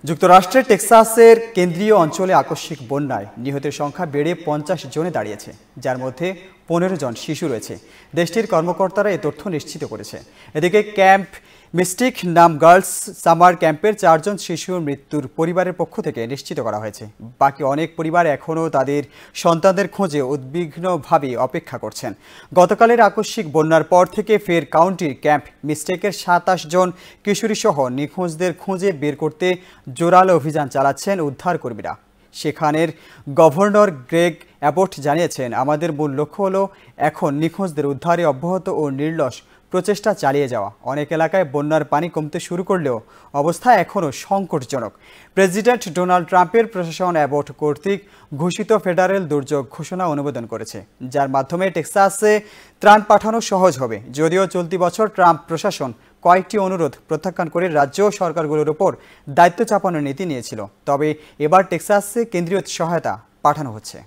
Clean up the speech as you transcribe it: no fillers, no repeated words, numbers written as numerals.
যুক্তরাষ্ট্রের টেক্সাসের কেন্দ্রীয় অঞ্চলে আকস্মিক বন্যায় নিহতের সংখ্যা বেড়ে 50 জনে দাঁড়িয়েছে, যার মধ্যে 15 জন শিশু রয়েছে। দেশটির কর্মকর্তারা এই তথ্য নিশ্চিত করেছে। এদিকে ক্যাম্প মিস্টিক নাম গার্লস সামার ক্যাম্পের 4 জন শিশুর মৃত্যুর পরিবারের পক্ষ থেকে নিশ্চিত করা হয়েছে। বাকি অনেক পরিবার এখনও তাদের সন্তানদের খোঁজে উদ্বিগ্নভাবে অপেক্ষা করছেন। গতকালের আকস্মিক বন্যার পর থেকে ফের কাউন্টির ক্যাম্প মিস্টেকের 27 জন কিশোরীসহ নিখোঁজদের খুঁজে বের করতে জোরালো অভিযান চালাচ্ছেন উদ্ধারকর্মীরা। সেখানের গভর্নর গ্রেগ অ্যাবট জানিয়েছেন, আমাদের মূল লক্ষ্য হলো এখন নিখোঁজদের উদ্ধারে অব্যাহত ও নির্লস প্রচেষ্টা চালিয়ে যাওয়া। অনেক এলাকায় বন্যার পানি কমতে শুরু করলেও অবস্থা এখনও সংকটজনক। প্রেসিডেন্ট ডোনাল্ড ট্রাম্পের প্রশাসন অ্যাবট কর্তৃক ঘোষিত ফেডারেল দুর্যোগ ঘোষণা অনুমোদন করেছে, যার মাধ্যমে টেক্সাসে ত্রাণ পাঠানো সহজ হবে। যদিও চলতি বছর ট্রাম্প প্রশাসন কয়েকটি অনুরোধ প্রত্যাখ্যান করে রাজ্য সরকারগুলোর উপর দায়িত্ব চাপানোর নীতি নিয়েছিল, তবে এবার টেক্সাসে কেন্দ্রীয় সহায়তা পাঠানো হচ্ছে।